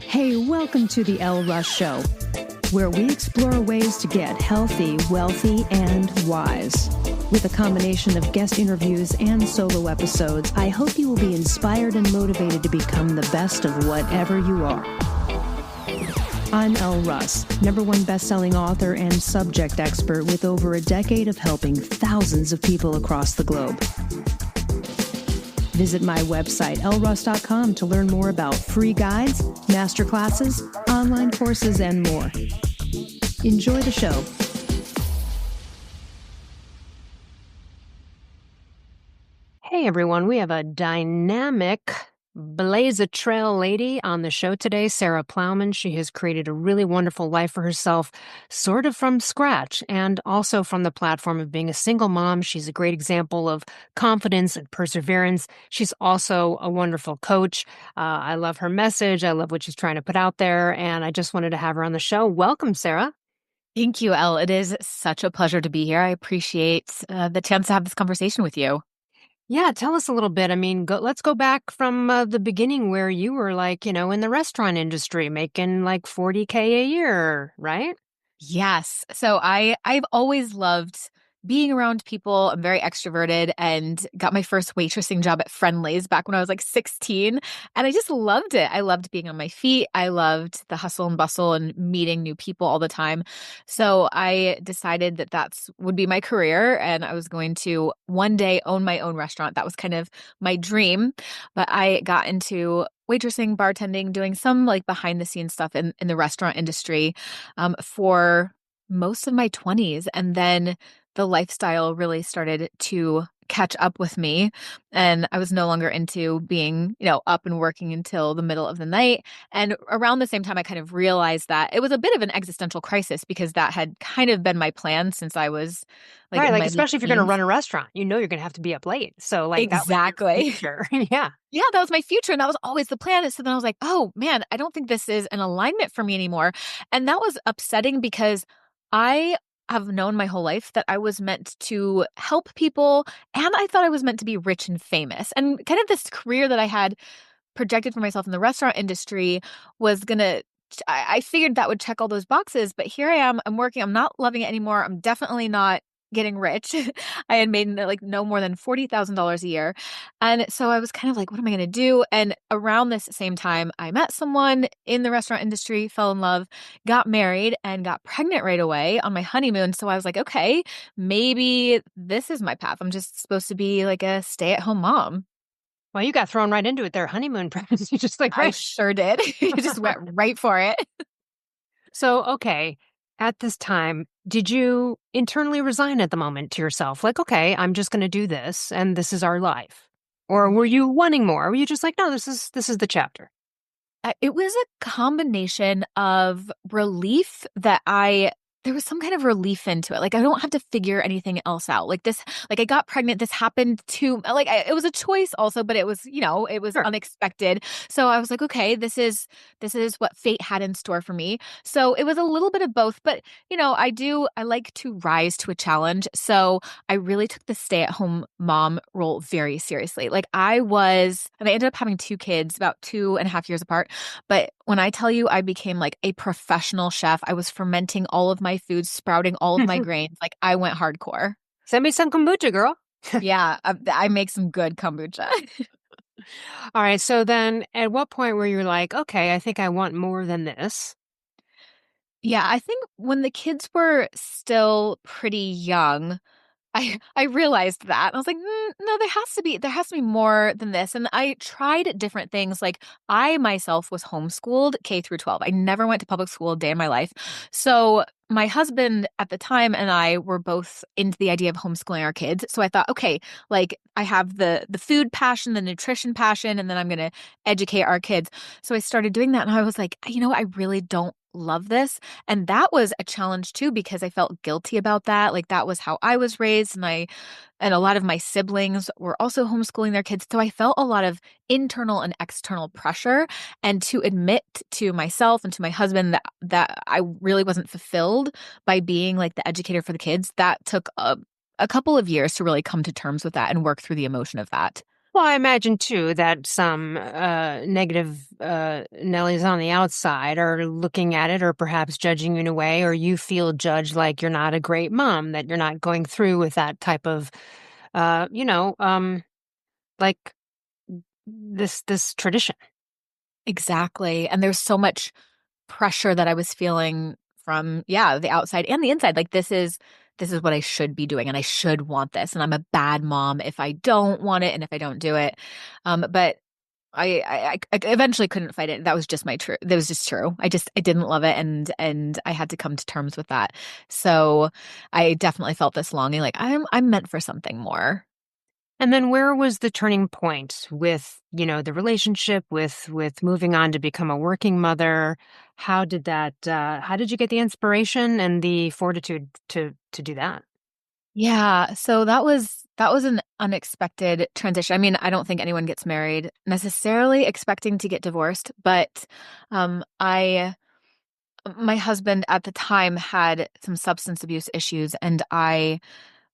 Hey, welcome to the Elle Russ Show, where we explore ways to get healthy, wealthy, and wise. With a combination of guest interviews and solo episodes, I hope you will be inspired and motivated to become the best of whatever you are. I'm Elle Russ, #1 best-selling author and subject expert with over a decade of helping thousands of people across the globe. Visit my website, elleruss.com, to learn more about free guides, masterclasses, online courses, and more. Enjoy the show. Hey, everyone. We have a dynamic blaze a trail lady on the show today, Sarah Plowman. She has created a really wonderful life for herself, sort of from scratch, and also from the platform of being a single mom. She's a great example of confidence and perseverance. She's also a wonderful coach. I love her message. I love what she's trying to put out there, and I just wanted to have her on the show. Welcome, Sarah. Thank you, Elle. It is such a pleasure to be here. I appreciate the chance to have this conversation with you. Yeah, tell us a little bit. I mean, let's go back from the beginning where you were in the restaurant industry making like $40K a year, right? Yes. So I've always loved being around people. I'm very extroverted and got my first waitressing job at Friendly's back when I was like 16. And I just loved it. I loved being on my feet. I loved the hustle and bustle and meeting new people all the time. So I decided that that's would be my career and I was going to one day own my own restaurant. That was kind of my dream. But I got into waitressing, bartending, doing some like behind the scenes stuff in the restaurant industry for most of my 20s. And then the lifestyle really started to catch up with me. And I was no longer into being, up and working until the middle of the night. And around the same time, I kind of realized that it was a bit of an existential crisis because that had kind of been my plan since I was like, right. in Like, my especially if you're going to run a restaurant, you're going to have to be up late. So like exactly. that was your future. Yeah. Yeah, that was my future. And that was always the plan. So then I was like, oh man, I don't think this is an alignment for me anymore. And that was upsetting because I have known my whole life that I was meant to help people and I thought I was meant to be rich and famous. And kind of this career that I had projected for myself in the restaurant industry was I figured that would check all those boxes, but here I am, I'm working, I'm not loving it anymore. I'm definitely not getting rich. I had made like no more than $40,000 a year. And so I was kind of like, what am I going to do? And around this same time, I met someone in the restaurant industry, fell in love, got married and got pregnant right away on my honeymoon. So I was like, okay, maybe this is my path. I'm just supposed to be like a stay-at-home mom. Well, you got thrown right into it there. Honeymoon pregnancy, just like, I right. sure did. I just went right for it. So, okay, at this time, did you internally resign at the moment to yourself? Like, okay, I'm just going to do this and this is our life. Or were you wanting more? Were you just like, no, this is the chapter? It was a combination of relief that there was some kind of relief into it. Like, I don't have to figure anything else out. Like this, like I got pregnant. This happened to it was a choice also, but it was, it was Sure. unexpected. So I was like, okay, this is what fate had in store for me. So it was a little bit of both, but I like to rise to a challenge. So I really took the stay-at-home mom role very seriously. And I ended up having 2 kids about 2.5 years apart. But when I tell you I became like a professional chef, I was fermenting all of my foods, sprouting all of my grains. Like I went hardcore. Send me some kombucha, girl. Yeah, I make some good kombucha. All right. So then at what point were you like, okay, I think I want more than this? Yeah, I think when the kids were still pretty young, I realized that. I was like, no, there has to be more than this. And I tried different things. Like I myself was homeschooled K through 12. I never went to public school a day in my life. So my husband at the time and I were both into the idea of homeschooling our kids. So I thought, okay, like I have the food passion, the nutrition passion, and then I'm going to educate our kids. So I started doing that and I was like, I really don't love this. And that was a challenge too, because I felt guilty about that. Like that was how I was raised. And a lot of my siblings were also homeschooling their kids. So I felt a lot of internal and external pressure. And to admit to myself and to my husband that I really wasn't fulfilled by being like the educator for the kids, that took a couple of years to really come to terms with that and work through the emotion of that. Well, I imagine too that some negative Nellies on the outside are looking at it or perhaps judging you in a way, or you feel judged like you're not a great mom, that you're not going through with that type of, uh, you know, um, like this tradition. Exactly. And there's so much pressure that I was feeling from, yeah, the outside and the inside. Like this is what I should be doing and I should want this. And I'm a bad mom if I don't want it and if I don't do it. But I eventually couldn't fight it. That was just my true. That was just true. I didn't love it, and I had to come to terms with that. So I definitely felt this longing, like I'm meant for something more. And then where was the turning point with, the relationship with moving on to become a working mother? How did you get the inspiration and the fortitude to do that? Yeah, so that was an unexpected transition. I mean, I don't think anyone gets married necessarily expecting to get divorced, but I my husband at the time had some substance abuse issues, and I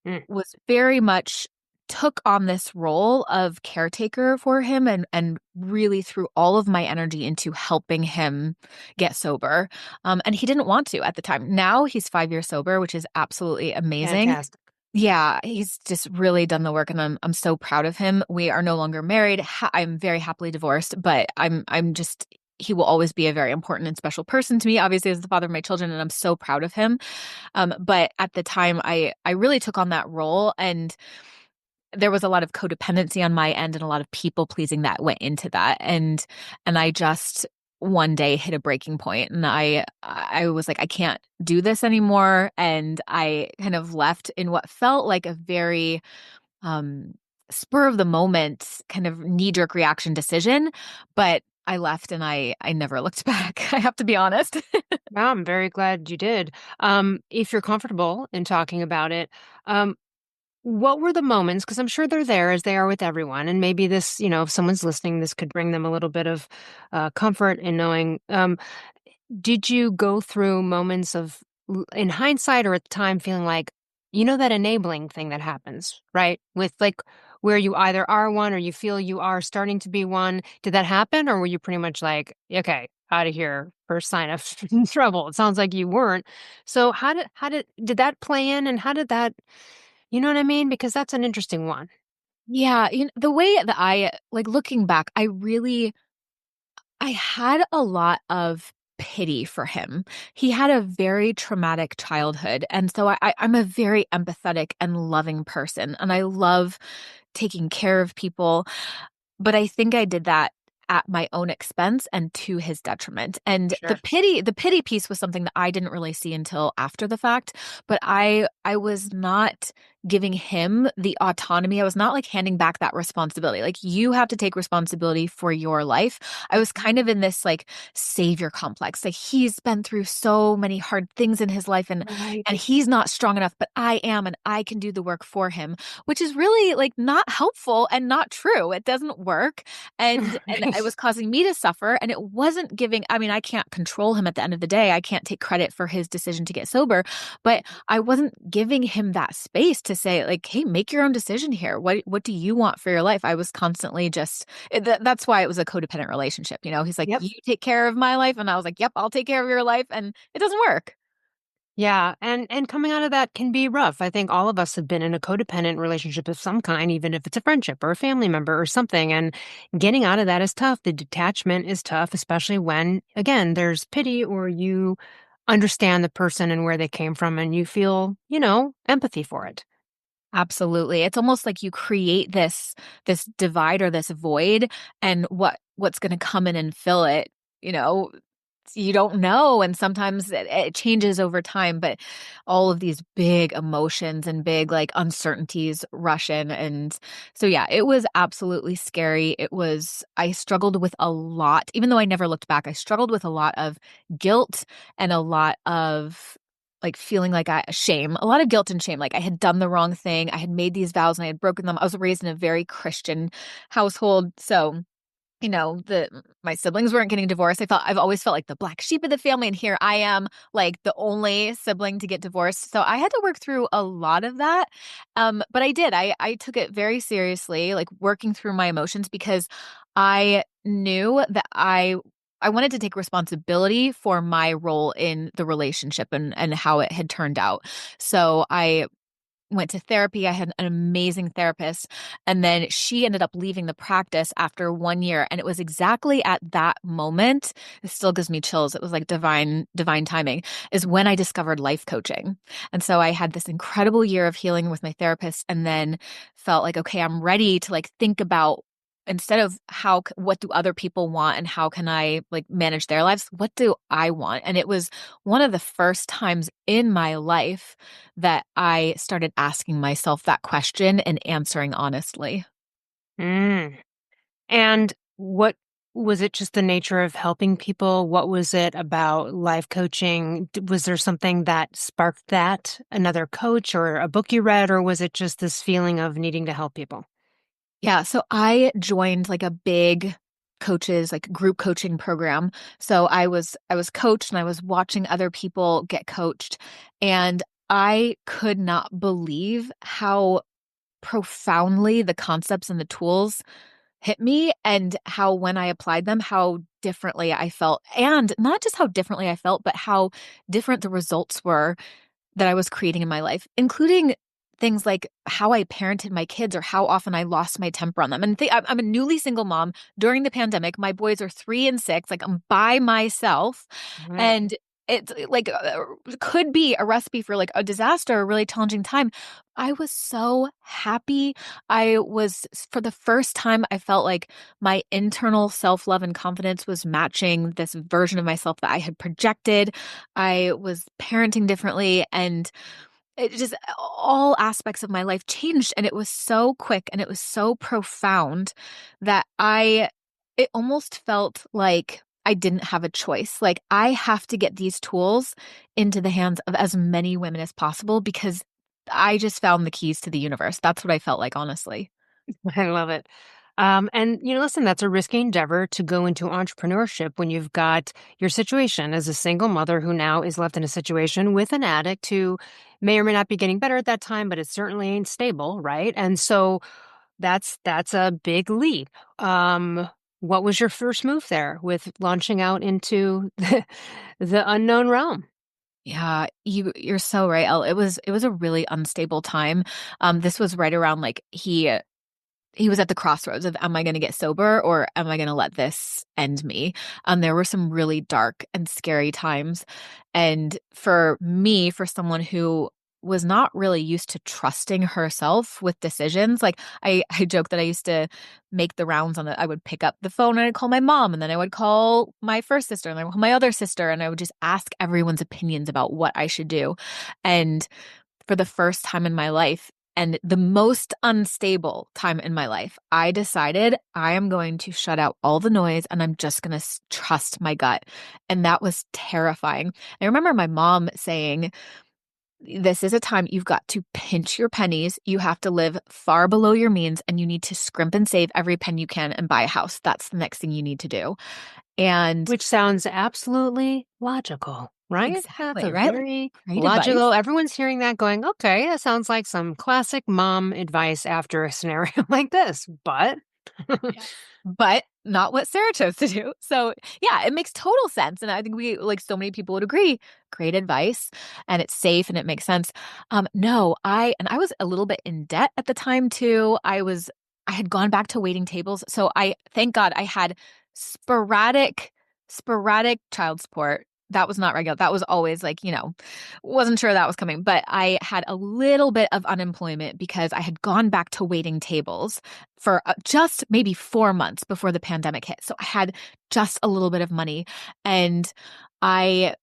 Mm, was very much took on this role of caretaker for him and really threw all of my energy into helping him get sober. And he didn't want to at the time. Now he's 5 years sober, which is absolutely amazing. fantastic. Yeah, he's just really done the work and I'm so proud of him. We are no longer married. I'm very happily divorced, but I'm just he will always be a very important and special person to me, obviously as the father of my children, and I'm so proud of him. But at the time I really took on that role, and there was a lot of codependency on my end and a lot of people pleasing that went into that. And I just one day hit a breaking point and I was like, I can't do this anymore. And I kind of left in what felt like a very um spur of the moment kind of knee-jerk reaction decision. But I left and I never looked back. I have to be honest. Wow, I'm very glad you did. If you're comfortable in talking about it, um, what were the moments? Because I'm sure they're there as they are with everyone, and maybe this, if someone's listening, this could bring them a little bit of comfort in knowing. Did you go through moments of, in hindsight or at the time, feeling like, that enabling thing that happens, right? With like where you either are one or you feel you are starting to be one. Did that happen? Or were you pretty much like, okay, out of here, first sign of trouble? It sounds like you weren't. So did that play in and how did that, you know what I mean? Because that's an interesting one. Yeah, the way that I like looking back, I had a lot of pity for him. He had a very traumatic childhood. And so I'm a very empathetic and loving person. And I love taking care of people. But I think I did that at my own expense and to his detriment. And the Sure. pity piece was something that I didn't really see until after the fact, but I was not giving him the autonomy. I was not like handing back that responsibility. Like you have to take responsibility for your life. I was Mhm. kind of in this like savior complex. Like he's been through so many hard things in his life Right. and he's not strong enough, but I am and I can do the work for him, which is really like not helpful and not true. It doesn't work. And it was Right. causing me to suffer, and it wasn't giving, I mean, I can't control him at the end of the day. I can't take credit for his decision to get sober, but I wasn't giving him that space to say like, hey, make your own decision here. What do you want for your life? I was constantly just that's why it was a codependent relationship. He's like, Yep. you take care of my life, and I was like, yep, I'll take care of your life, and it doesn't work. Yeah, and coming out of that can be rough. I think all of us have been in a codependent relationship of some kind, even if it's a friendship or a family member or something. And getting out of that is tough. The detachment is tough, especially when, again, there's pity or you understand the person and where they came from and you feel, empathy for it. Absolutely. It's almost like you create this divide or this void, and what's going to come in and fill it, you know, you don't know, and sometimes it changes over time, but all of these big emotions and big like uncertainties rush in. And so yeah, it was absolutely scary. I struggled with a lot, even though I never looked back. I struggled with a lot of guilt and a lot of like feeling like shame, a lot of guilt and shame. Like I had done the wrong thing. I had made these vows and I had broken them. I was raised in a very Christian household. So the my siblings weren't getting divorced. I've always felt like the black sheep of the family, and here I am, like the only sibling to get divorced. So I had to work through a lot of that. But I did. I took it very seriously, like working through my emotions because I knew that I wanted to take responsibility for my role in the relationship and how it had turned out. So I went to therapy. I had an amazing therapist. And then she ended up leaving the practice after 1 year. And it was exactly at that moment, it still gives me chills. It was like divine timing, is when I discovered life coaching. And so I had this incredible year of healing with my therapist and then felt like, okay, I'm ready to like think about instead of what do other people want and how can I like manage their lives, what do I want? And it was one of the first times in my life that I started asking myself that question and answering honestly. Mm. And what was it just the nature of helping people? What was it about life coaching? Was there something that sparked that? Another coach or a book you read, or was it just this feeling of needing to help people? Yeah, so I joined like a big coaches like group coaching program. So I was coached and I was watching other people get coached and I could not believe how profoundly the concepts and the tools hit me and how when I applied them, how differently I felt. And not just how differently I felt, but how different the results were that I was creating in my life, including things like how I parented my kids or how often I lost my temper on them. And I'm a newly single mom during the pandemic. My boys are 3 and 6. Like I'm by myself, Right. and it's like could be a recipe for like a disaster, a really challenging time. I was so happy. I was for the first time. I felt like my internal self love and confidence was matching this version of myself that I had projected. I was parenting differently and it just all aspects of my life changed and it was so quick and it was so profound that it almost felt like I didn't have a choice. Like I have to get these tools into the hands of as many women as possible because I just found the keys to the universe. That's what I felt like, honestly. I love it. And listen, that's a risky endeavor to go into entrepreneurship when you've got your situation as a single mother who now is left in a situation with an addict who may or may not be getting better at that time, but it certainly ain't stable, right? And so that's a big leap. What was your first move there with launching out into the unknown realm? Yeah, you're so right, Elle. It was a really unstable time. This was right around like he was at the crossroads of am I going to get sober or am I going to let this end me? There were some really dark and scary times. And for me, for someone who was not really used to trusting herself with decisions, like I joke that I used to make the rounds on it. I would pick up the phone and I'd call my mom and then I would call my first sister and then I would call my other sister and I would just ask everyone's opinions about what I should do. And for the first time in my life and the most unstable time in my life, I decided I am going to shut out all the noise and I'm just going to trust my gut. And that was terrifying. I remember my mom saying, this is a time you've got to pinch your pennies. You have to live far below your means and you need to scrimp and save every penny you can and buy a house. That's the next thing you need to do. And Which sounds absolutely logical, right? That's exactly, a right? Like very great advice. logical. Everyone's hearing that going, okay, that sounds like some classic mom advice after a scenario like this. But Yes. But not what Sarah chose to do. So, yeah, it makes total sense. And I think we, like so many people would agree, great advice and it's safe and it makes sense. No, I was a little bit in debt at the time too. I had gone back to waiting tables. So thank God I had sporadic, sporadic child support. That was not regular. That was always like, wasn't sure that was coming, but I had a little bit of unemployment because I had gone back to waiting tables for just maybe 4 months before the pandemic hit. So I had just a little bit of money and I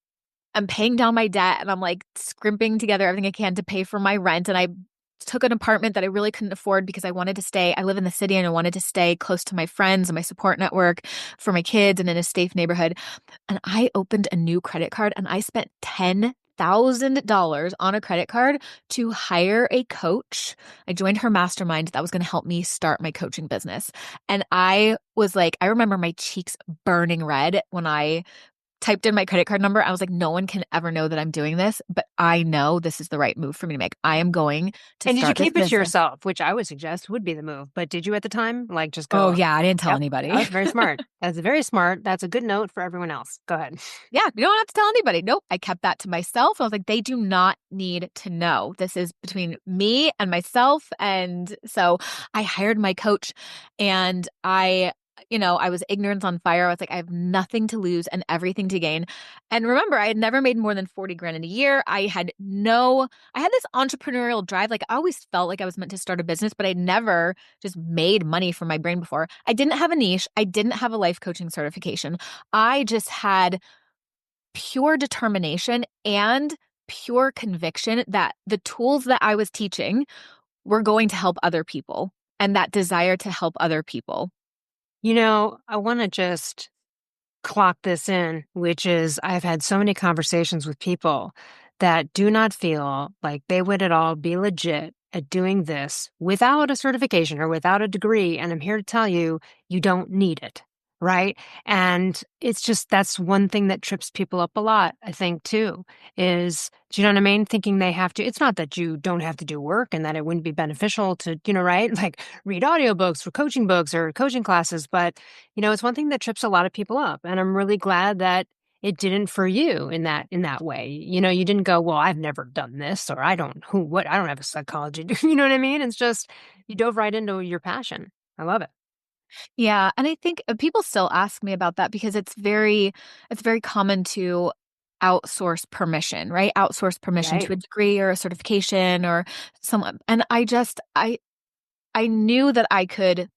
am paying down my debt and I'm like scrimping together everything I can to pay for my rent. And I took an apartment that I really couldn't afford because I live in the city and I wanted to stay close to my friends and my support network for my kids and in a safe neighborhood. And I opened a new credit card and I spent $1,000 on a credit card to hire a coach. I joined her mastermind that was going to help me start my coaching business. And I was like, I remember my cheeks burning red when I typed in my credit card number. I was like, no one can ever know that I'm doing this, but I know this is the right move for me to make. I am going to And did you start this keep it to business. yourself, which I would suggest would be the move. But did you at the time, like, just Oh, go, yeah, I didn't tell yep, anybody. that's very smart. That's very smart. That's a good note for everyone else. Go ahead. Yeah, you don't have to tell anybody. Nope. I kept that to myself. I was like, they do not need to know. This is between me and myself. And so I hired my coach and I was ignorance on fire. I was like, I have nothing to lose and everything to gain. And remember, I had never made more than 40 grand in a year. I had this entrepreneurial drive. Like I always felt like I was meant to start a business, but I never just made money from my brain before. I didn't have a niche. I didn't have a life coaching certification. I just had pure determination and pure conviction that the tools that I was teaching were going to help other people and that desire to help other people. I want to just clock this in, which is I've had so many conversations with people that do not feel like they would at all be legit at doing this without a certification or without a degree. And I'm here to tell you, you don't need it. Right. And it's just that's one thing that trips people up a lot, I think, too, is, do you know what I mean? Thinking they have to. It's not that you don't have to do work and that it wouldn't be beneficial to, right? Like read audiobooks or coaching books or coaching classes. But it's one thing that trips a lot of people up. And I'm really glad that it didn't for you in that way. You didn't go, well, I've never done this, or I don't I don't have a psychology. You know what I mean? It's just you dove right into your passion. I love it. Yeah, and I think people still ask me about that because it's very common to outsource permission, right? Outsource permission to Right. a degree or a certification or someone. And I knew that I could.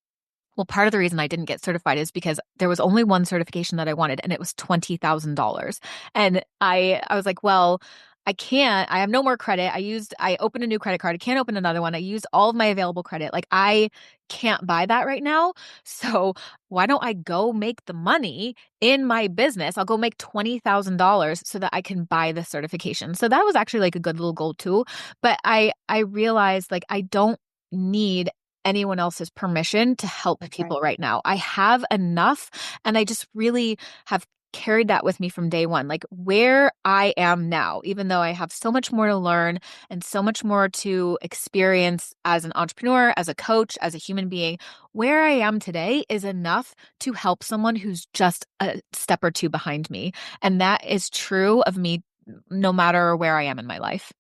Well, part of the reason I didn't get certified is because there was only one certification that I wanted, and it was $20,000. And I was like, well, I can't. I have no more credit. I opened a new credit card. I can't open another one. I used all of my available credit. Like I can't buy that right now. So why don't I go make the money in my business? I'll go make $20,000 so that I can buy the certification. So that was actually like a good little goal too. But I realized like I don't need anyone else's permission to help That's right. people right now. I have enough, and I just really have carried that with me from day one. Like where I am now, even though I have so much more to learn and so much more to experience as an entrepreneur, as a coach, as a human being, where I am today is enough to help someone who's just a step or two behind me. And that is true of me no matter where I am in my life.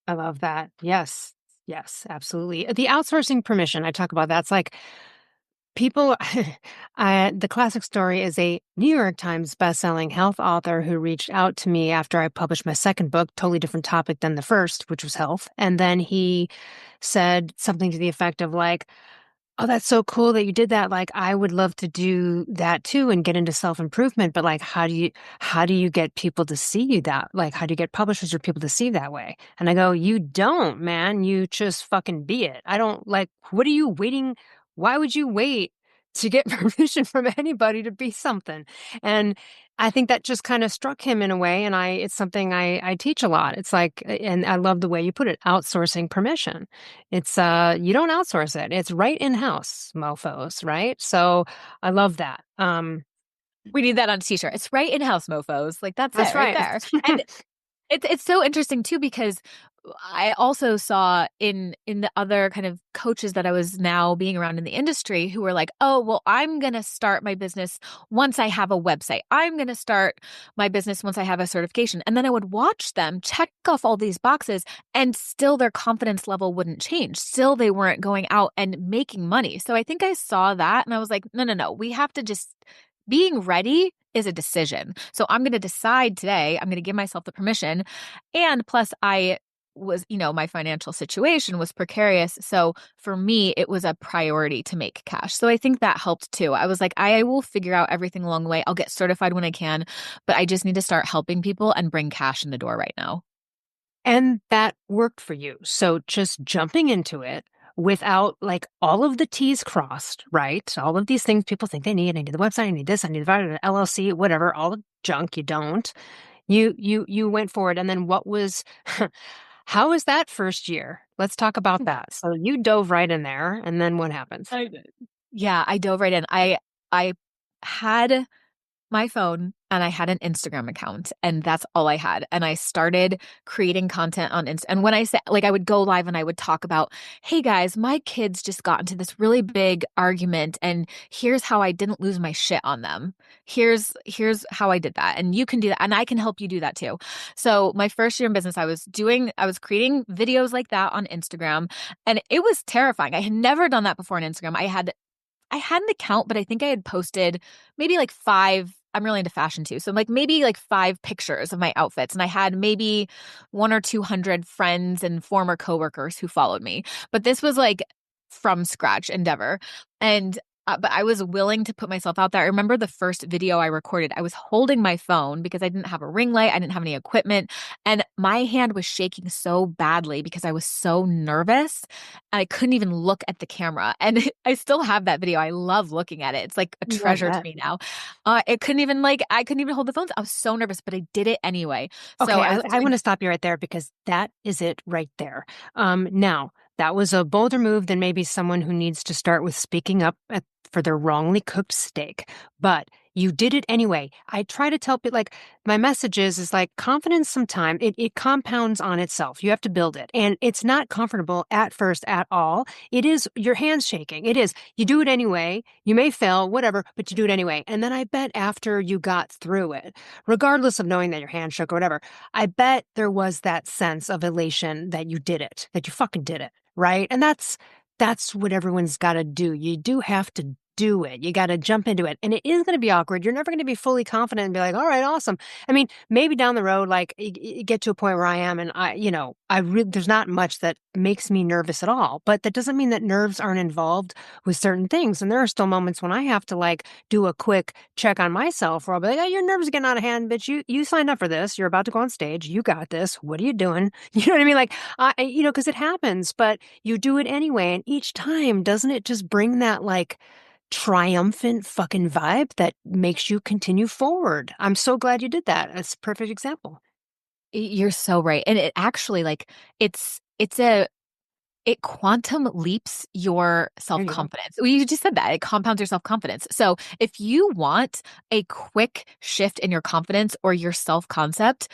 I love that. Yes. Yes, absolutely. The outsourcing permission, I talk about that's like people. The classic story is a New York Times bestselling health author who reached out to me after I published my second book, totally different topic than the first, which was health. And then he said something to the effect of like, oh, that's so cool that you did that. Like, I would love to do that too and get into self-improvement. But like, how do you get people to see you that? Like, how do you get publishers or people to see that way? And I go, you don't, man. You just fucking be it. I don't like, what are you waiting? Why would you wait to get permission from anybody to be something? And I think that just kind of struck him in a way. And it's something I teach a lot. It's like, and I love the way you put it, outsourcing permission. It's you don't outsource it. It's right in-house, mofos, right? So I love that. We need that on a t-shirt. It's right in-house mofos. Like that's That's it right right. there. And it's so interesting too because I also saw in the other kind of coaches that I was now being around in the industry who were like, "Oh, well, I'm going to start my business once I have a website. I'm going to start my business once I have a certification." And then I would watch them check off all these boxes and still their confidence level wouldn't change. Still they weren't going out and making money. So I think I saw that and I was like, "No, no, no. We have to just being ready is a decision. So I'm going to decide today, I'm going to give myself the permission. And plus, my financial situation was precarious. So for me, it was a priority to make cash. So I think that helped too. I was like, I will figure out everything along the way. I'll get certified when I can, but I just need to start helping people and bring cash in the door right now. And that worked for you. So just jumping into it without like all of the T's crossed, right? All of these things people think they need. I need the website, I need this, I need the LLC, whatever, all the junk you don't. You went forward, and then what was how was that first year? Let's talk about that. So you dove right in there, and then what happens? I did. Yeah, I dove right in. I had my phone and I had an Instagram account and that's all I had. And I started creating content on Insta. And when I say like I would go live and I would talk about, hey guys, my kids just got into this really big argument and here's how I didn't lose my shit on them. Here's how I did that. And you can do that. And I can help you do that too. So my first year in business, I was creating videos like that on Instagram and it was terrifying. I had never done that before on Instagram. I had an account, but I think I had posted maybe like five. I'm really into fashion too. So like maybe like five pictures of my outfits. And I had maybe 1 or 200 friends and former coworkers who followed me. But this was like from scratch endeavor. And but I was willing to put myself out there. I remember the first video I recorded, I was holding my phone because I didn't have a ring light. I didn't have any equipment. And my hand was shaking so badly because I was so nervous. And I couldn't even look at the camera. And I still have that video. I love looking at it. It's like a Yeah, I treasure to bet. me now. I couldn't even hold the phone. I was so nervous, but I did it anyway. So Okay, I was I doing want to stop you right there because that is it right there. Now, that was a bolder move than maybe someone who needs to start with speaking up for their wrongly cooked steak. But you did it anyway. I try to tell people, like, my message is like confidence sometimes it compounds on itself. You have to build it. And it's not comfortable at first at all. It is your hands shaking. It is. You do it anyway. You may fail, whatever, but you do it anyway. And then I bet after you got through it, regardless of knowing that your hand shook or whatever, I bet there was that sense of elation that you did it, that you fucking did it, right? And that's what everyone's got to do. You do have to do it. You got to jump into it. And it is going to be awkward. You're never going to be fully confident and be like, all right, awesome. I mean, maybe down the road, like you get to a point where I am and there's not much that makes me nervous at all, but that doesn't mean that nerves aren't involved with certain things. And there are still moments when I have to like do a quick check on myself where I'll be like, oh, your nerves are getting out of hand, bitch. You signed up for this. You're about to go on stage. You got this. What are you doing? You know what I mean? Like, because it happens, but you do it anyway. And each time, doesn't it just bring that like, triumphant fucking vibe that makes you continue forward. I'm so glad you did that. That's a perfect example. You're so right. And it actually like it's a it quantum leaps your There you go. self-confidence. Well, you just said that. It compounds your self-confidence. So if you want a quick shift in your confidence or your self-concept,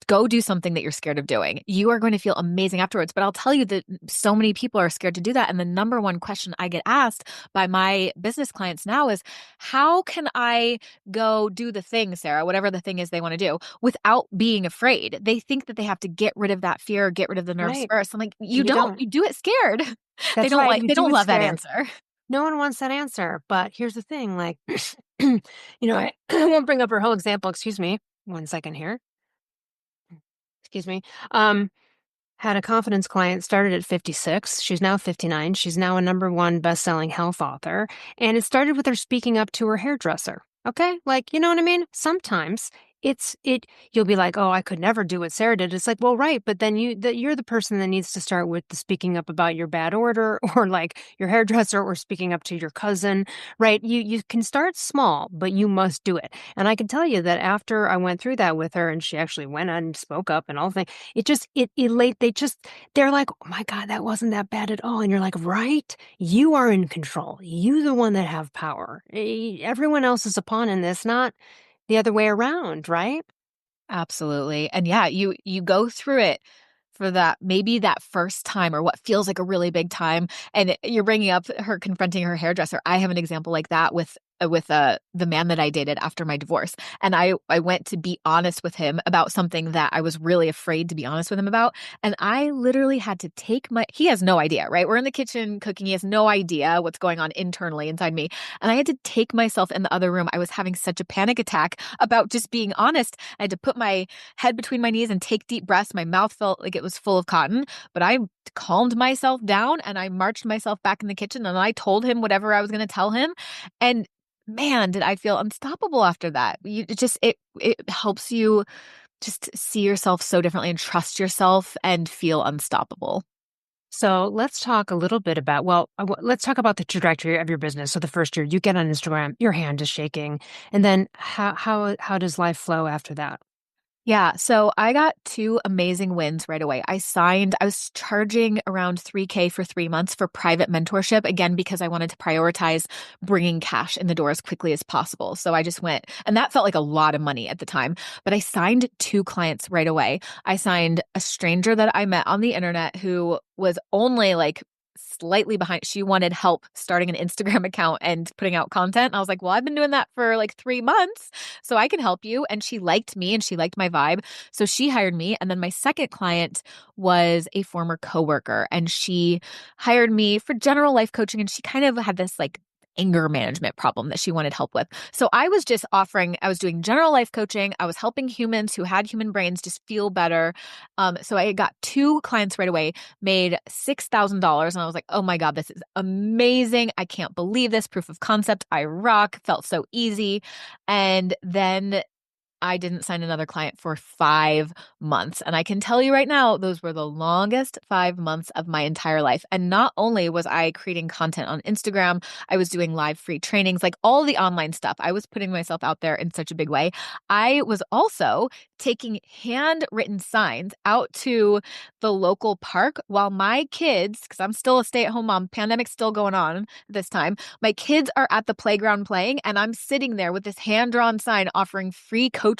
go do something that you're scared of doing. You are going to feel amazing afterwards. But I'll tell you that so many people are scared to do that. And the number one question I get asked by my business clients now is, how can I go do the thing, Sarah, whatever the thing is they want to do, without being afraid? They think that they have to get rid of that fear, get rid of the nerves Right. first. I'm like, you And you don't. don't. You do it scared. That's right. You They do don't it love that scared. answer. No one wants that answer. But here's the thing, like, I won't bring up her whole example. Excuse me. 1 second here. Excuse me. Had a confidence client, started at 56. She's now 59. She's now a #1 best-selling health author. And it started with her speaking up to her hairdresser. Okay? Like, you know what I mean? Sometimes you'll be like, oh, I could never do what Sarah did. It's like, well, right. But then you're the person that needs to start with the speaking up about your bad order or like your hairdresser or speaking up to your cousin, right? You can start small, but you must do it. And I can tell you that after I went through that with her and she actually went on and spoke up and all things, it just it elate they're like, oh my God, that wasn't that bad at all. And you're like, right, you are in control. You the one that have power. Everyone else is a pawn in this, not the other way around, right? Absolutely. And yeah, you go through it for that maybe that first time or what feels like a really big time and you're bringing up her confronting her hairdresser. I have an example like that with the man that I dated after my divorce. And I went to be honest with him about something that I was really afraid to be honest with him about. And I literally had to he has no idea, right? We're in the kitchen cooking. He has no idea what's going on internally inside me. And I had to take myself in the other room. I was having such a panic attack about just being honest. I had to put my head between my knees and take deep breaths. My mouth felt like it was full of cotton, but I calmed myself down and I marched myself back in the kitchen and I told him whatever I was going to tell him. And man, did I feel unstoppable after that. It helps you just see yourself so differently and trust yourself and feel unstoppable. So let's talk a little bit about, let's talk about the trajectory of your business. So the first year you get on Instagram, your hand is shaking. And then how does life flow after that? Yeah, so I got two amazing wins right away. I was charging around 3K for 3 months for private mentorship, again, because I wanted to prioritize bringing cash in the door as quickly as possible. So I just went, and that felt like a lot of money at the time, but I signed two clients right away. I signed a stranger that I met on the internet who was only like slightly behind. She wanted help starting an Instagram account and putting out content. And I was like, well, I've been doing that for like 3 months, so I can help you. And she liked me and she liked my vibe. So she hired me. And then my second client was a former coworker, and she hired me for general life coaching. And she kind of had this like anger management problem that she wanted help with. So I was doing general life coaching. I was helping humans who had human brains just feel better. So I got two clients right away, made $6,000. And I was like, oh my God, this is amazing. I can't believe this. Proof of concept. I rock. Felt so easy. And then I didn't sign another client for 5 months. And I can tell you right now, those were the longest 5 months of my entire life. And not only was I creating content on Instagram, I was doing live free trainings, like all the online stuff. I was putting myself out there in such a big way. I was also taking handwritten signs out to the local park while my kids, because I'm still a stay-at-home mom, pandemic's still going on this time. My kids are at the playground playing, and I'm sitting there with this hand-drawn sign offering free coaching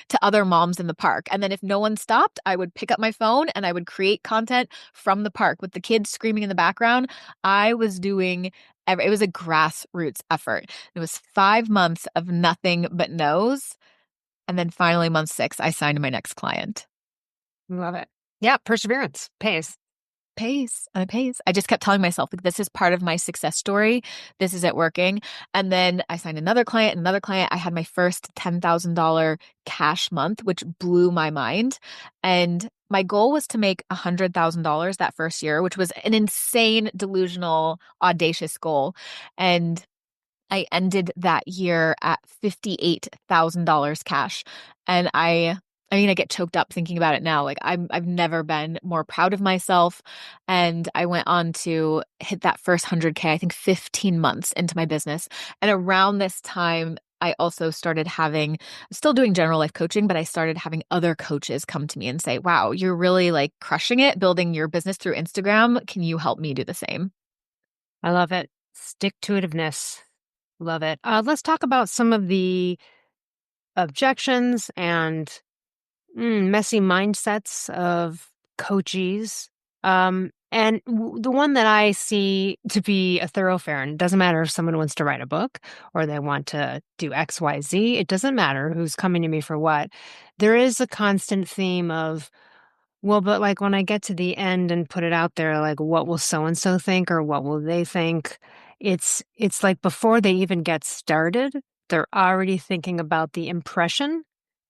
to other moms in the park. And then if no one stopped, I would pick up my phone and I would create content from the park with the kids screaming in the background. I was doing it was a grassroots effort. It was 5 months of nothing but no's. And then finally, month six, I signed my next client. Love it. Yeah, perseverance pays. Pays and it pays. I just kept telling myself, like, this is part of my success story. This is it working. And then I signed another client, another client. I had my first $10,000 cash month, which blew my mind. And my goal was to make $100,000 that first year, which was an insane, delusional, audacious goal. And I ended that year at $58,000 cash. And I mean, I get choked up thinking about it now. Like I've never been more proud of myself. And I went on to hit that first 100K, I think 15 months into my business. And around this time, I also started still doing general life coaching, but I started having other coaches come to me and say, wow, you're really like crushing it building your business through Instagram. Can you help me do the same? I love it. Stick to itiveness. Love it. Let's talk about some of the objections and messy mindsets of coachees. The one that I see to be a thoroughfare, and it doesn't matter if someone wants to write a book or they want to do X, Y, Z, it doesn't matter who's coming to me for what. There is a constant theme of, well, but like when I get to the end and put it out there, like what will so and so think or what will they think? It's like before they even get started, they're already thinking about the impression,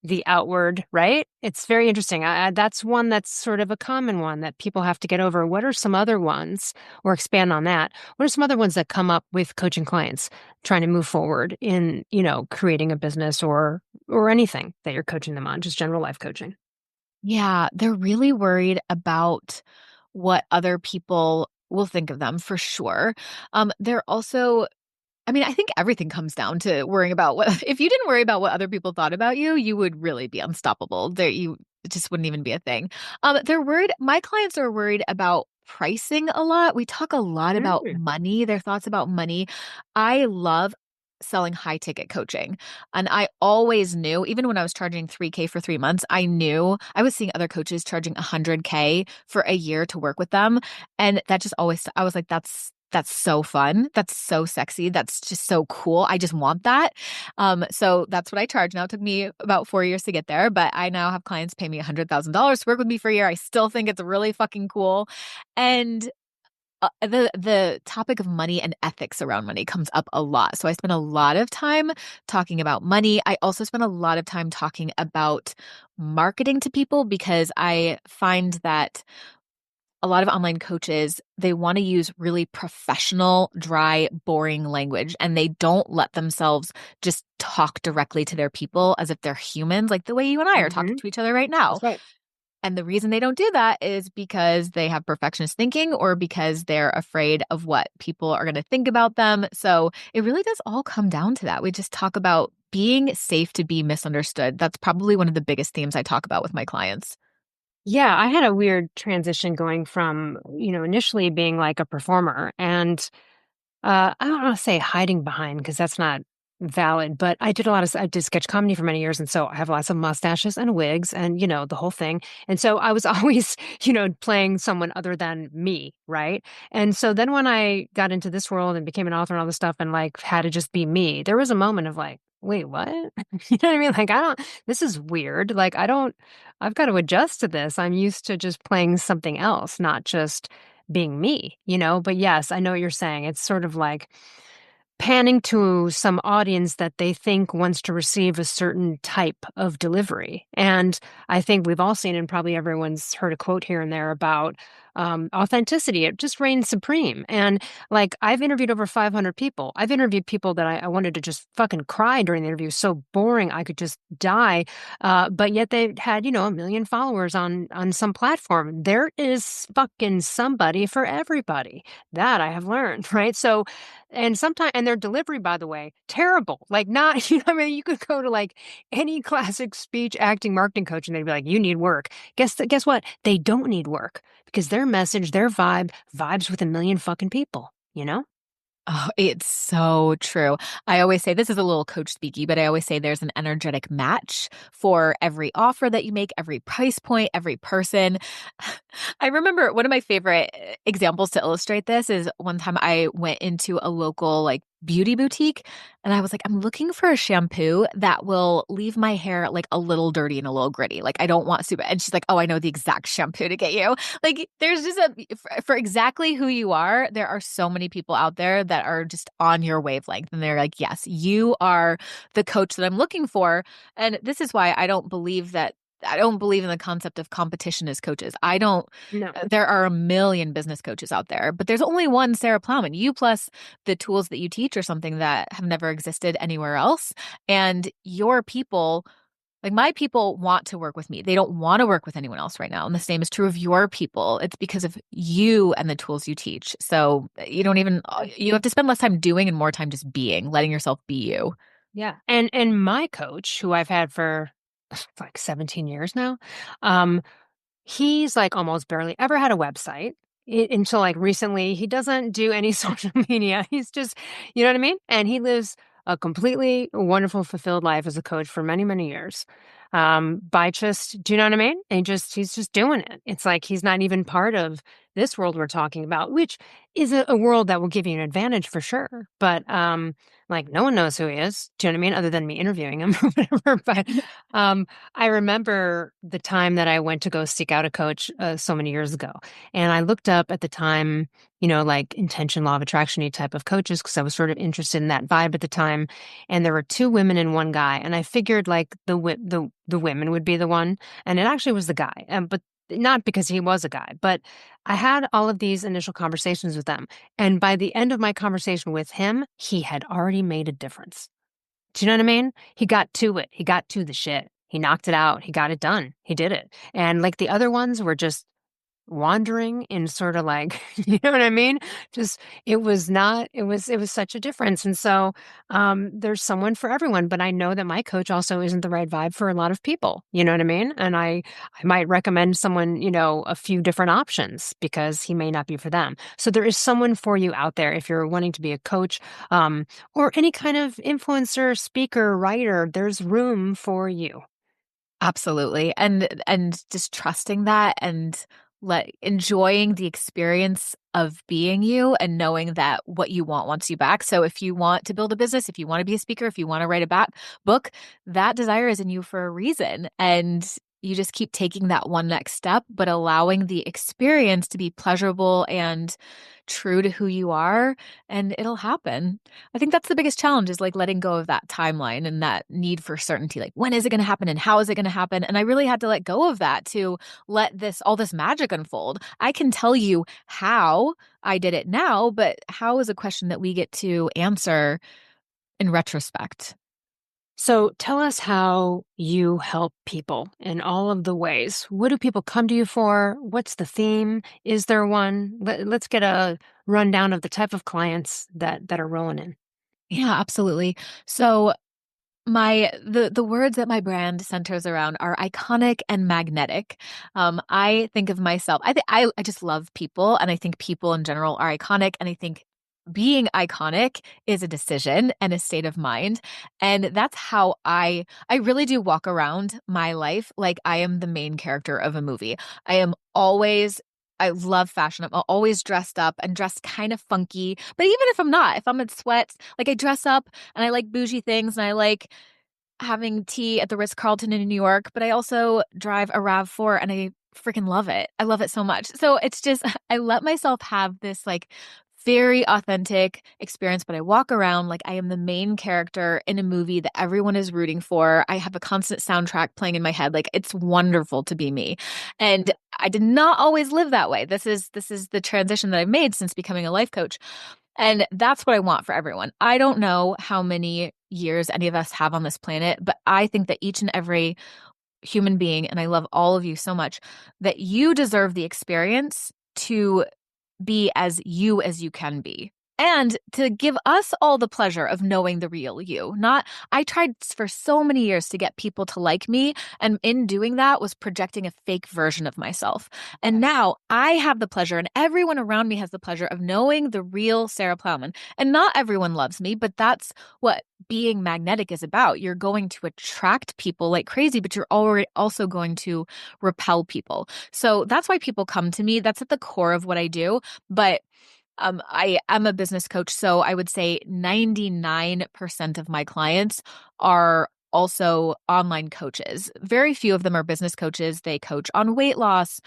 the outward, right? It's very interesting. That's one that's sort of a common one that people have to get over. What are some other ones, or expand on that? What are some other ones that come up with coaching clients trying to move forward in, creating a business or anything that you're coaching them on, just general life coaching? Yeah, they're really worried about what other people will think of them for sure. They're also, I mean, I think everything comes down to worrying about what, if you didn't worry about what other people thought about you, you would really be unstoppable. It just wouldn't even be a thing. They're worried, my clients are worried about pricing a lot. We talk a lot about Mm. money, their thoughts about money. I love selling high ticket coaching. And I always knew, even when I was charging 3K for 3 months, I knew I was seeing other coaches charging 100K for a year to work with them. And that just always, I was like, that's so fun. That's so sexy. That's just so cool. I just want that. So that's what I charge now. It took me about 4 years to get there, but I now have clients pay me $100,000 to work with me for a year. I still think it's really fucking cool. And the topic of money and ethics around money comes up a lot. So I spend a lot of time talking about money. I also spend a lot of time talking about marketing to people because I find that a lot of online coaches, they want to use really professional, dry, boring language, and they don't let themselves just talk directly to their people as if they're humans, like the way you and I are talking Hmm. to each other right now. That's right. And the reason they don't do that is because they have perfectionist thinking or because they're afraid of what people are going to think about them. So it really does all come down to that. We just talk about being safe to be misunderstood. That's probably one of the biggest themes I talk about with my clients. Yeah, I had a weird transition going from, initially being like a performer and I don't want to say hiding behind because that's not valid, but I did sketch comedy for many years. And so I have lots of mustaches and wigs and, the whole thing. And so I was always, playing someone other than me. Right. And so then when I got into this world and became an author and all this stuff and like had to just be me, there was a moment of like, wait, what? You know what I mean? Like, this is weird. Like, I've got to adjust to this. I'm used to just playing something else, not just being me. But yes, I know what you're saying. It's sort of like panning to some audience that they think wants to receive a certain type of delivery. And I think we've all seen, and probably everyone's heard a quote here and there about authenticity. It just reigns supreme. And like, I've interviewed over 500 people. I've interviewed people that I wanted to just fucking cry during the interview. So boring, I could just die. But yet they had, 1 million followers on some platform. There is fucking somebody for everybody. That I have learned, right? So and sometimes, and their delivery, by the way, terrible. Like, not, I mean, you could go to like any classic speech, acting, marketing coach, and they'd be like, "You need work." Guess what? They don't need work because their message, their vibes with 1 million fucking people. Oh, it's so true. I always say this is a little coach speaky, but I always say there's an energetic match for every offer that you make, every price point, every person. I remember one of my favorite examples to illustrate this is one time I went into a local like beauty boutique and I was like, I'm looking for a shampoo that will leave my hair like a little dirty and a little gritty. Like I don't want super. And she's like, oh, I know the exact shampoo to get you. Like there's just for exactly who you are, there are so many people out there that are just on your wavelength. And they're like, yes, you are the coach that I'm looking for. And this is why I don't believe in the concept of competition as coaches. I don't, No. there are a million business coaches out there, but there's only one Sarah Plowman. You plus the tools that you teach are something that have never existed anywhere else. And your people, like my people want to work with me. They don't want to work with anyone else right now. And the same is true of your people. It's because of you and the tools you teach. So you have to spend less time doing and more time just being, letting yourself be you. Yeah. And my coach, who I've had for like 17 years now, um, he's like almost barely ever had a website until like recently. He doesn't do any social media. He's just, you know what I mean? And he lives a completely wonderful, fulfilled life as a coach for many, many years. By just, do you know what I mean? And he's just doing it. It's like he's not even part of this world we're talking about, which is a world that will give you an advantage for sure. But like no one knows who he is. Do you know what I mean? Other than me interviewing him or whatever. But um, I remember the time that I went to go seek out a coach so many years ago. And I looked up at the time, like intention, law of attraction type of coaches, because I was sort of interested in that vibe at the time. And there were two women and one guy. And I figured like the women would be the one. And it actually was the guy. But not because he was a guy, but I had all of these initial conversations with them. And by the end of my conversation with him, he had already made a difference. Do you know what I mean? He got to it. He got to the shit. He knocked it out. He got it done. He did it. And like the other ones were just wandering in sort of like, you know what I mean? Just it was not, it was such a difference. And so there's someone for everyone, but I know that my coach also isn't the right vibe for a lot of people. You know what I mean? And I might recommend someone, a few different options because he may not be for them. So there is someone for you out there if you're wanting to be a coach or any kind of influencer, speaker, writer, there's room for you. Absolutely. And just trusting that and enjoying the experience of being you and knowing that what you want wants you back. So if you want to build a business, if you want to be a speaker, if you want to write a book, that desire is in you for a reason. And you just keep taking that one next step, but allowing the experience to be pleasurable and true to who you are, and it'll happen. I think that's the biggest challenge is like letting go of that timeline and that need for certainty. Like, when is it going to happen and how is it going to happen? And I really had to let go of that to let all this magic unfold. I can tell you how I did it now, but how is a question that we get to answer in retrospect. So tell us how you help people in all of the ways. What do people come to you for? What's the theme? Is there one? Let's get a rundown of the type of clients that are rolling in. Yeah, absolutely. So the words that my brand centers around are iconic and magnetic. I think of myself, I just love people, and I think people in general are iconic, and I think being iconic is a decision and a state of mind. And that's how I really do walk around my life like I am the main character of a movie. I am always I love fashion. I'm always dressed up and dressed kind of funky. But even if I'm not, if I'm in sweats, like I dress up and I like bougie things and I like having tea at the Ritz-Carlton in New York, but I also drive a RAV4 and I freaking love it. I love it so much. So it's just, I let myself have this like very authentic experience, but I walk around like I am the main character in a movie that everyone is rooting for. I have a constant soundtrack playing in my head. Like it's wonderful to be me. And I did not always live that way. This is the transition that I've made since becoming a life coach. And that's what I want for everyone. I don't know how many years any of us have on this planet, but I think that each and every human being, and I love all of you so much, that you deserve the experience to be as you can be. And to give us all the pleasure of knowing the real you. Not, I tried for so many years to get people to like me. And in doing that, was projecting a fake version of myself. And Yes. now I have the pleasure, and everyone around me has the pleasure of knowing the real Sarah Plowman. And not everyone loves me, but that's what being magnetic is about. You're going to attract people like crazy, but you're already also going to repel people. So that's why people come to me. That's at the core of what I do. But I am a business coach, so I would say 99% of my clients are also online coaches. Very few of them are business coaches. They coach on weight loss,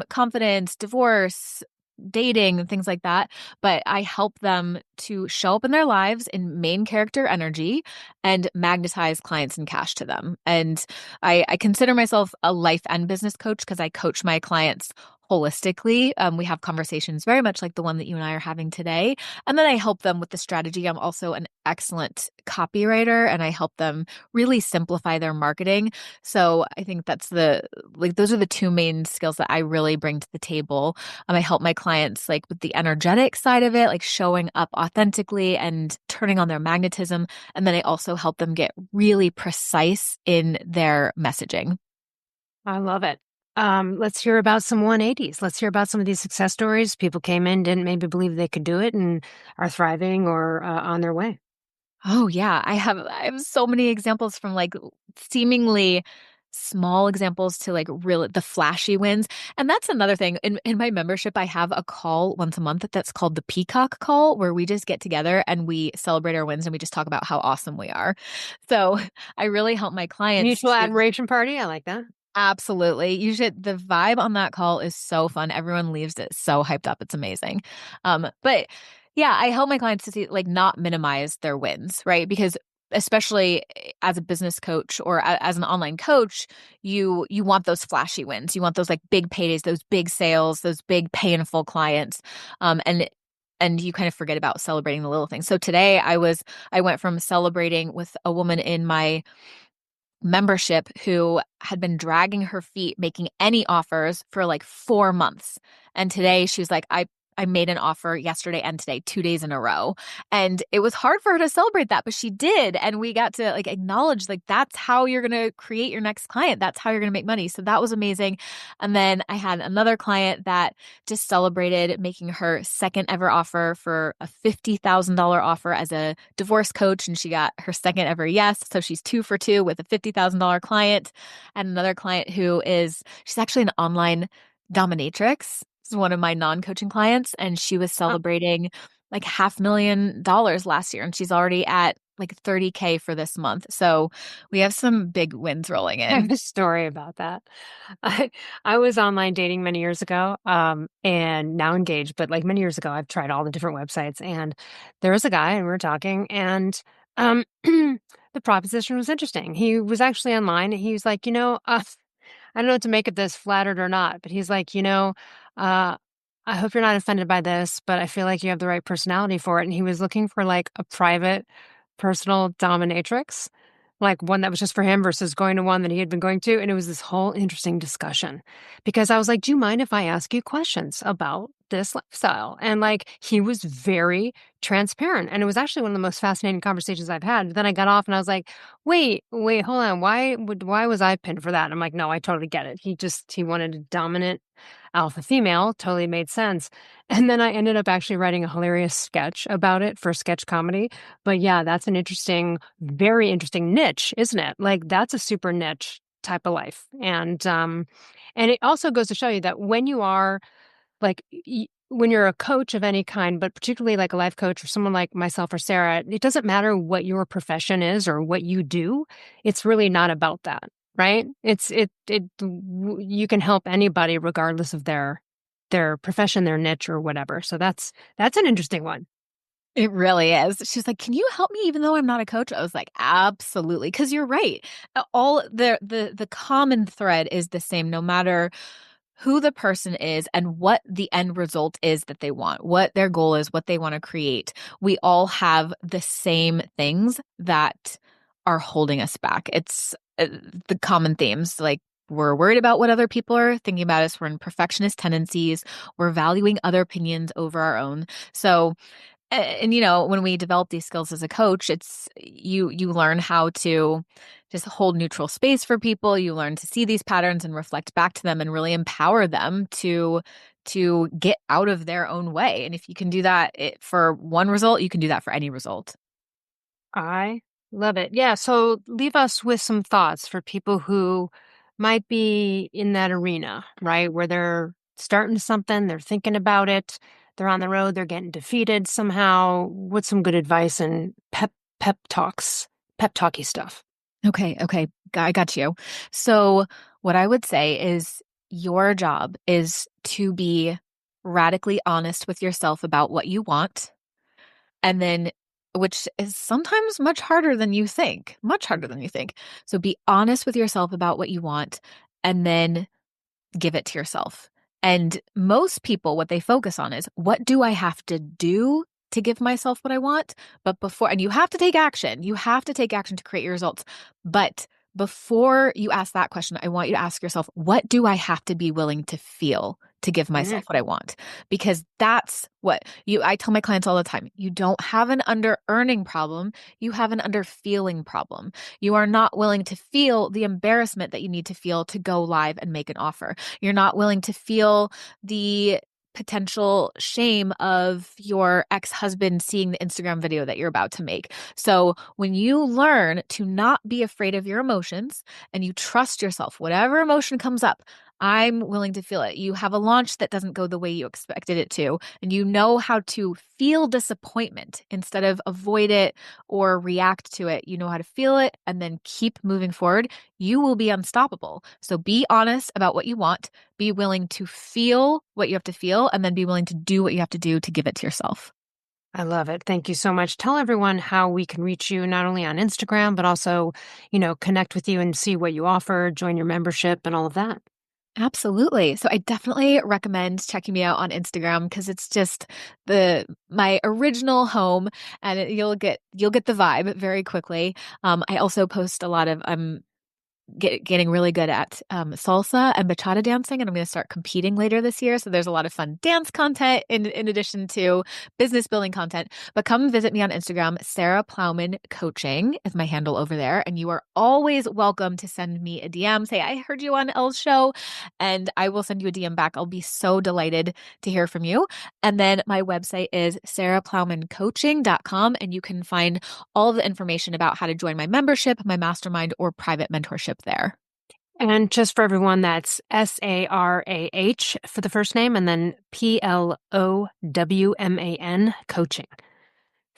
confidence, divorce, dating, and things like that. But I help them to show up in their lives in main character energy and magnetize clients and cash to them. And I consider myself a life and business coach because I coach my clients holistically. We have conversations very much like the one that you and I are having today. And then I help them with the strategy. I'm also an excellent copywriter and I help them really simplify their marketing. So I think those are the two main skills that I really bring to the table. I help my clients like with the energetic side of it, like showing up authentically and turning on their magnetism. And then I also help them get really precise in their messaging. I love it. Let's hear about some 180s. Let's hear about some of these success stories. People came in, didn't maybe believe they could do it, and are thriving or on their way. Oh yeah, I have so many examples from like seemingly small examples to like really the flashy wins. And that's another thing. In my membership, I have a call once a month that's called the Peacock Call, where we just get together and we celebrate our wins and we just talk about how awesome we are. So I really help my clients Mutual to admiration party. I like that. absolutely. The vibe on that call is so fun. Everyone leaves it so hyped up. It's amazing. But yeah, I help my clients to see like not minimize their wins, right? Because especially as a business coach or as an online coach, you want those flashy wins. You want those like big paydays, those big sales, those big pay in full clients. And you kind of forget about celebrating the little things. So today I went from celebrating with a woman in my membership who had been dragging her feet making any offers for like 4 months. And today she was like, I made an offer yesterday and today, 2 days in a row. And it was hard for her to celebrate that, but she did. And we got to like acknowledge like that's how you're going to create your next client. That's how you're going to make money. So that was amazing. And then I had another client that just celebrated making her second ever offer for a $50,000 offer as a divorce coach. And she got her second ever yes. So she's 2 for 2 with a $50,000 client. And another client she's actually an online dominatrix. This is one of my non-coaching clients. And she was Oh, celebrating like $500,000 last year. And she's already at like 30K for this month. So we have some big wins rolling I in. have a story about that. I I was online dating many years ago, and now engaged, but like many years ago, I've tried all the different websites, and there was a guy, and we were talking, and the proposition was interesting. He was actually online, and he was like, I don't know what to make of this, flattered or not, but he's like, I hope you're not offended by this, but I feel like you have the right personality for it. And he was looking for like a private, personal dominatrix like one that was just for him versus going to one that he had been going to. And it was this whole interesting discussion because I was like, do you mind if I ask you questions about this lifestyle? And like, he was very transparent. And it was actually one of the most fascinating conversations I've had. Then I got off and I was like, wait, hold on. Why was I pinned for that? And I'm like, no, I totally get it. He wanted a dominant alpha female. Totally made sense. And then I ended up actually writing a hilarious sketch about it for sketch comedy. But yeah, that's an interesting, very interesting niche, isn't it? Like that's a super niche type of life. And it also goes to show you that when you are like when you're a coach of any kind, but particularly like a life coach or someone like myself or Sarah, it doesn't matter what your profession is or what you do. It's really not about that, right? You can help anybody regardless of their profession, their niche or whatever. So that's an interesting one. It really is. She's like, "Can you help me even though I'm not a coach?" I was like, "Absolutely." Because you're right. All the common thread is the same no matter who the person is and what the end result is that they want, what their goal is, what they want to create. We all have the same things that are holding us back. It's the common themes like we're worried about what other people are thinking about us. We're in perfectionist tendencies. We're valuing other opinions over our own. So and you know when we develop these skills as a coach it's you learn how to just hold neutral space for people. You learn to see these patterns and reflect back to them and really empower them to get out of their own way. And if you can do that for one result, you can do that for any result. I love it. Yeah. So leave us with some thoughts for people who might be in that arena, right? Where they're starting something, they're thinking about it, they're on the road, they're getting defeated somehow. What's some good advice and pep talks, pep talky stuff? Okay, I got you. So what I would say is your job is to be radically honest with yourself about what you want. And then, which is sometimes much harder than you think. So be honest with yourself about what you want and then give it to yourself. And most people, what they focus on is what do I have to do to give myself what I want? But before, and you have to take action to create your results. But before you ask that question, I want you to ask yourself, what do I have to be willing to feel to give Mm, myself what I want? Because that's what I tell my clients all the time. You don't have an under earning problem. You have an under feeling problem. You are not willing to feel the embarrassment that you need to feel to go live and make an offer. You're not willing to feel the potential shame of your ex-husband seeing the Instagram video that you're about to make. So when you learn to not be afraid of your emotions and you trust yourself, whatever emotion comes up, I'm willing to feel it. You have a launch that doesn't go the way you expected it to, and you know how to feel disappointment instead of avoid it or react to it. You know how to feel it and then keep moving forward. You will be unstoppable. So be honest about what you want, be willing to feel what you have to feel, and then be willing to do what you have to do to give it to yourself. I love it. Thank you so much. Tell everyone how we can reach you, not only on Instagram, but also, connect with you and see what you offer, join your membership and all of that. Absolutely. So I definitely recommend checking me out on Instagram because it's just the my original home and you'll get the vibe very quickly. I also post a lot of getting really good at salsa and bachata dancing, and I'm going to start competing later this year. So there's a lot of fun dance content in addition to business building content. But come visit me on Instagram. Sarah Plowman Coaching is my handle over there, and you are always welcome to send me a DM. Say I heard you on Elle's show, and I will send you a DM back. I'll be so delighted to hear from you. And then my website is sarahplowmancoaching.com, and you can find all of the information about how to join my membership, my mastermind, or private mentorship there. And just for everyone, that's Sarah for the first name and then Plowman coaching.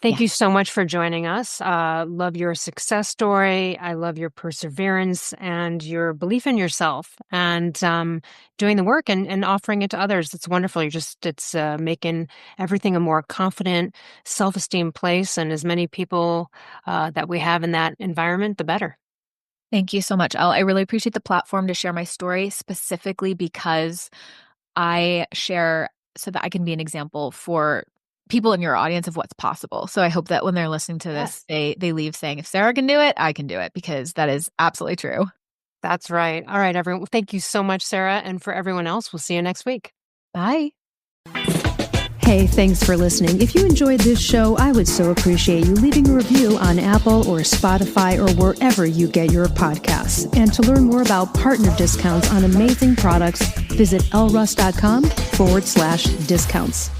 Thank you Yes. so much for joining us. Love your success story. I love your perseverance and your belief in yourself and doing the work and offering it to others. It's wonderful. It's making everything a more confident, self-esteem place. And as many people that we have in that environment, the better. Thank you so much, Elle. I really appreciate the platform to share my story specifically because I share so that I can be an example for people in your audience of what's possible. So I hope that when they're listening to this, they leave saying, if Sarah can do it, I can do it, because that is absolutely true. That's right. All right, everyone. Thank you so much, Sarah. And for everyone else, we'll see you next week. Bye. Hey, thanks for listening. If you enjoyed this show, I would so appreciate you leaving a review on Apple or Spotify or wherever you get your podcasts. And to learn more about partner discounts on amazing products, visit elleruss.com/discounts.